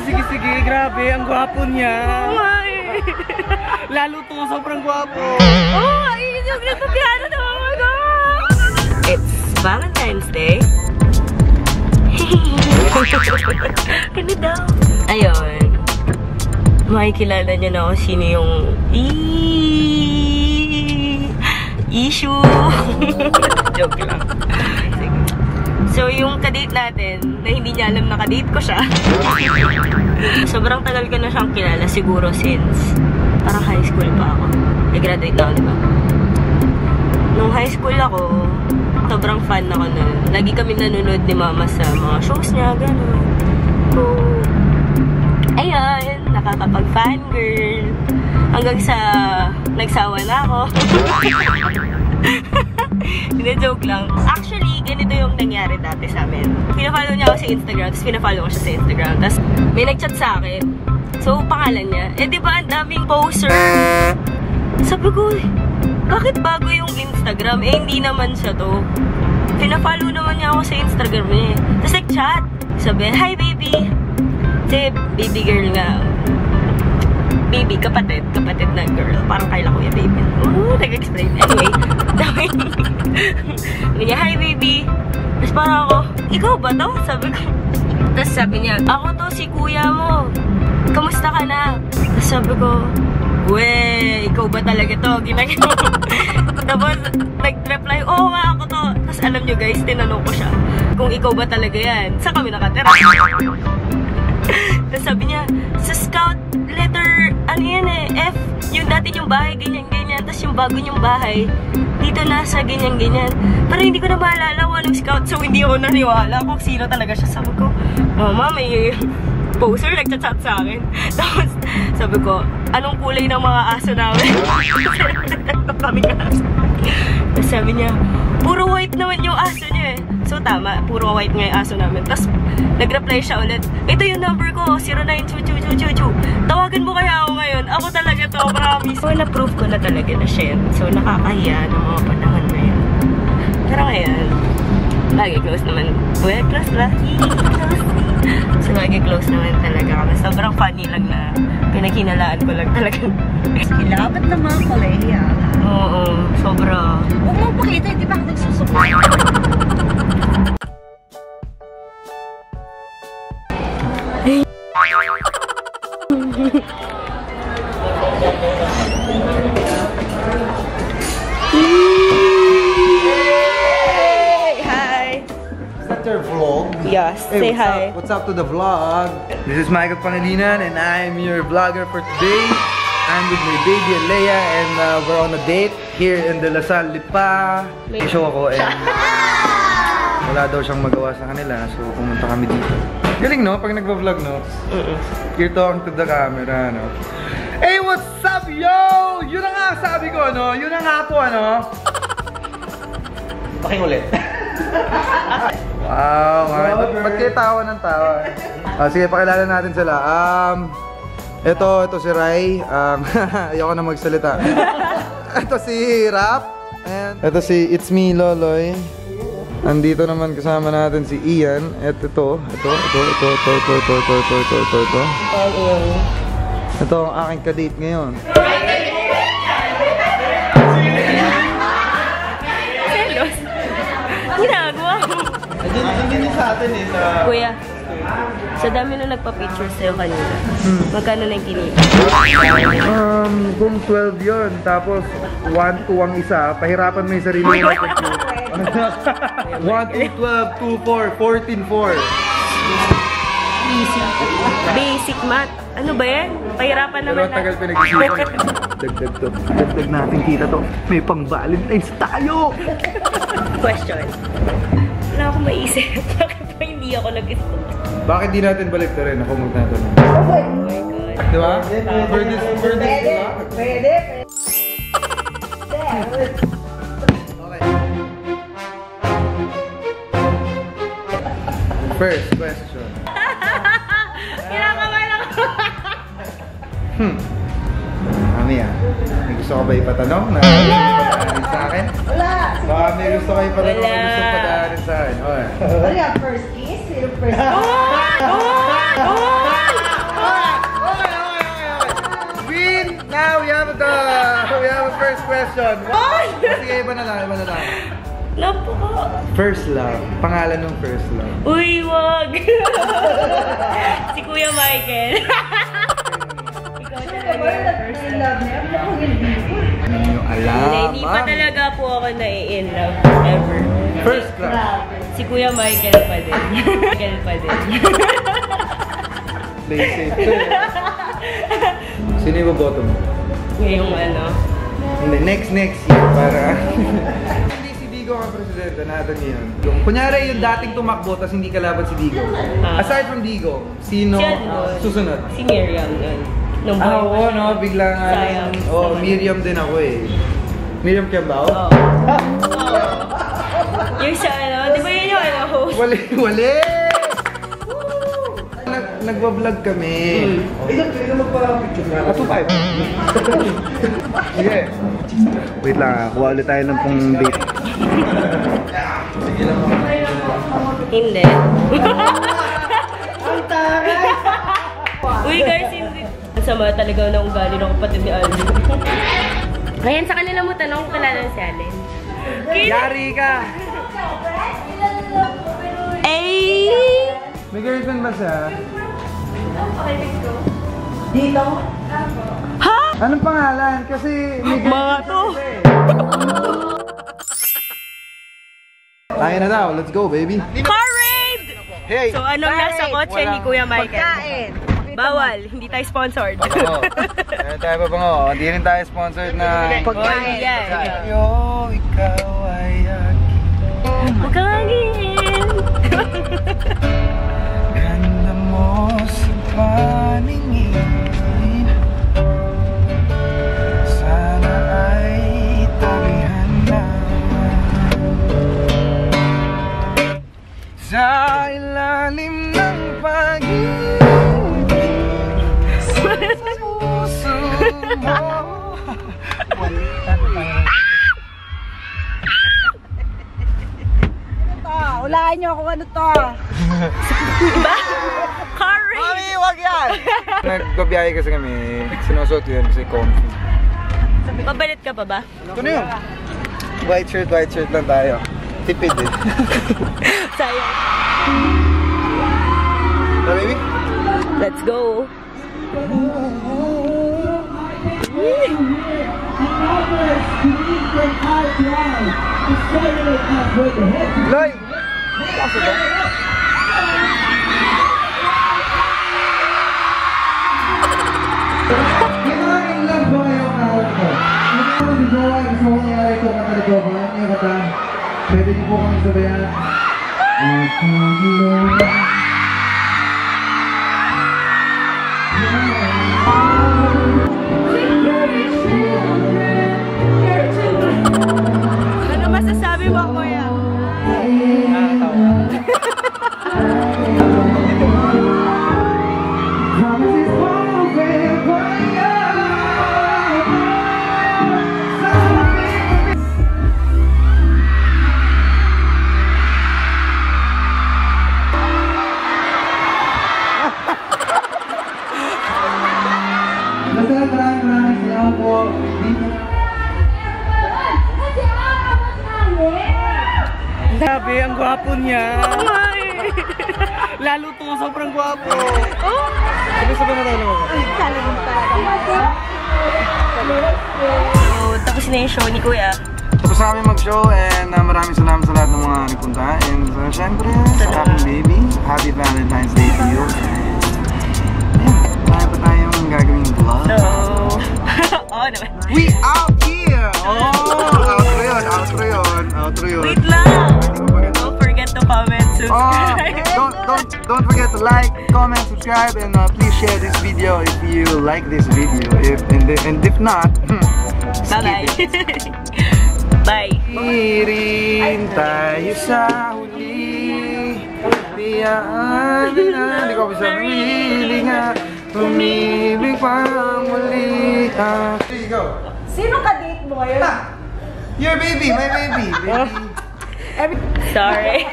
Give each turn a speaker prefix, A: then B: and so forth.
A: sige. Grabe, ang gwapo niya. Lalo to, sobrang gwapo.
B: Yun yung nagpapiano na mga ko. It's Valentine's Day. Kani daw. Ayun. Makikilala niyo na ako sino yung issue. Joke lang. So, yung kadate natin, na hindi niya alam na kadate ko siya. Sobrang tagal ko na siyang kilala, siguro since parang high school pa ako. I-graduate na ako, diba? Nung high school ako, sobrang fan ako nun. Lagi kami nanonood ni mama sa mga shows niya, gano'n. So, ayun, nakakapag-fangirl. Hanggang sa nagsawa na ako. Hindi, joke lang. Actually, ganito yung nangyari dati sa amin. Pinafollow niya ako sa Instagram, tapos pinafollow ko siya sa Instagram. Tapos may nag-chat sa akin. So, pangalan niya. Eh, di ba ang daming poser? Sabi ko, bakit bago yung Instagram? Eh, hindi naman siya to. Pinafollow naman niya ako sa Instagram eh. Tapos nag-chat. Sabi, hi baby. Kasi baby girl nga. Baby, kapatid na girl. Parang kaya ko yung baby. Nag-explain. Anyway, dami. Ganyan, hi baby. Tapos parang ako, ikaw ba to? Sabi ko. Tapos sabi niya, ako to, si kuya mo. Kamusta ka na? Tapos sabi ko, weh, ikaw ba talaga to? Ginagawa. Tapos, nag-reply, oo nga ako to. Tapos alam nyo guys, tinanong ko siya, kung ikaw ba talaga yan, saan kami nakatira? Tapos sabi niya, sa scout letter, ano yan eh, F, yung dati yung bahay, ganyan-ganyan. Tapos yung bago yung bahay, dito nasa ganyan-ganyan. Pero hindi ko na maalala kung anong scout, so hindi ako naniwala kung sino talaga siya. Sabi ko, mama, may poster nagchat-chat sa akin. Tapos sabi ko, anong kulay ng mga aso namin? Tapos sabi niya, puro white naman yung aso niya eh. So tama, puro white nga yung aso namin. Tapos nag-reply siya ulit, ito yung number ko, 092222. Tawagan mo kaya ako ngayon? Ako talaga to, promise. So na-prove ko na talaga na siya. So nakakahiya ng mga panahon na yan. Pero ngayon, lagi close naman. Well, close lang. So lagi close naman talaga kami. Sobrang funny lang na pinaghinalaan ko lang talaga.
C: Ilapat na mga kolehiya.
B: Oo, sobra.
C: Huwag mo pakita, di ba ako nagsusuko?
A: Your vlog.
B: Yes, say hi.
A: What's up to the vlog? This is Michael Pangilinan and I'm your vlogger for today. I'm with my baby Leia and we're on a date here in the Lasal Lipa. May show ako and wala daw siyang magawa sa kanila so pumunta kami dito. Galing no? Pag nagpa-vlog no? You're talking to the camera no? Hey, what's up yo? Yun na nga sabi ko no? Yun na nga po ano? Pakiulit. Wow, ba't kayo tawa ng tawa? Sige, pakilala natin sila. Ito si Rai. Ayoko na magsalita. Ito si Rap. And ito si It's Me, Loloy. Andito naman kasama natin si Ian. At ito. Ito ang aking kadate ngayon.
B: Selos. Ginagawa mo.
A: Andun sa atin eh.
B: Kuya, sa dami na nagpa-picture sa'yo kanina, magkano na yung kinita?
A: Kung 12 yun, tapos 1, 2 ang isa, pahirapan mo yung sarili mo. 1, 2, 12, 2, 4, 14, 4.
B: Easy. Basic math. Ano ba yan? Pahirapan naman
A: Pero tagal pinag-isipan. Dagdag to. Dagdag natin kita to. May pang Valentine's tayo!
B: Question. Wala akong maisip. Bakit pa hindi ako nag-isip?
A: Bakit di natin balik na rin? Ako magtatanong.
B: Oh my God.
A: Diba? For this vlog.
C: Pwede.
A: First question.
B: Kinakabahan ako.
A: Mami may gusto ka ba ipatanong na ipadaanin sa akin?
C: Wala.
A: Baka may gusto ka ipatanong na gusto ipadaanin sa akin. Okay.
C: Ano yan? First kiss? Yung first kiss?
A: first question. Sige, iba na lang.
B: Napaka.
A: First love. Pangalan ng first love.
B: Uy, wag. Si Kuya Michael. Ikaw talaga yung first love niya.
A: Ano yung alam?
B: Hindi pa talaga po ako na-in love ever.
A: First love.
B: Si Kuya Michael pa din.
A: Play safe. Sino yung boboto mo?
B: Ngayong ano?
A: Hindi, next year para... Hindi si Digo ang presidente natin yun. Kunyari yung dating tumakbo tapos hindi kalaban si Digo. Aside from Digo, sino susunod?
B: Si Miriam yun.
A: Oo, no? Bigla nga. Oo, Miriam din ako eh. Miriam Kiambao?
B: Oo. Yung sa ano, di ba yun yung ano host?
A: Wali! Nagwa-vlog kami. Ito magpa-picture na. 2-5. Sige. Wait lang, kuha ulit tayo ng pong date. Sige lang ako.
B: Hindi. Ang taray! Uy guys, hindi. Masama talaga na ugali ng kapatid ni Alvin. Ngayon sa kanila mo tanong kung kilala si Allen.
A: Yari ka!
B: Ay!
A: May girlfriend ba siya?
C: Dito?
B: Ha?
A: Anong pangalan? Kasi may
B: Mga to!
A: Tayo na daw, let's go baby!
B: Car raid!
A: Hey!
B: So anong nasa kotse ni Kuya Michael?
C: Pagkain.
B: Bawal, hindi tayo sponsored.
A: Ano tayo pa bango? Hindi rin tayo sponsored na...
B: Pagkain.
A: Yo, ikaw ay aking
B: Pagkain!
A: ganda mo sa paningin. Sana ay tabihan na sa ilalim ng pag-ibig. Sa puso mo.
C: Ulahan niyo ako ano to.
B: Car raid!
A: Mami, wag yan! Nagbabiyahe kasi kami. Sinusuot ko yan kasi comfy.
B: Pabalit ka pa ba?
A: Ito na yun. White shirt lang tayo. Tipid eh.
B: Sayang.
A: So baby?
B: Let's go!
A: Loy! Kaso ba? May mga in-love ba kayong nakawag ko? Ano mga bigawa, gusto ko nangyari ito kanta nito ba? Ano yung kanta? Pwede niyo po kami sabayan.
B: Ano masasabi mo, Kuya?
A: Maraming salamat po. Grabe, ang gwapo niya. Lalo to, sobrang gwapo.
B: Oh!
A: Sabi na tayo naman.
C: Talagang talaga.
B: So, tapos na yung show ni Kuya.
A: Tapos na kami mag-show and maraming salamat sa lahat ng mga nagpunta. And syempre, sa aking baby, happy Valentine's Day to you. Marami pa tayong gagawing vlog.
B: So, oo naman.
A: We out here! Outro yun.
B: Wait lang! Don't forget to comment, subscribe.
A: Don't forget to like, comment, subscribe, and please share this video if you like this video. And if not,
B: Bye-bye. Bye.
A: Irin tayo sa huli. Hindi ko bisa pumili nga. Pumili pa muli. Here you go.
C: Sino ka-date mo ngayon?
A: Your baby, my baby.
B: Sorry.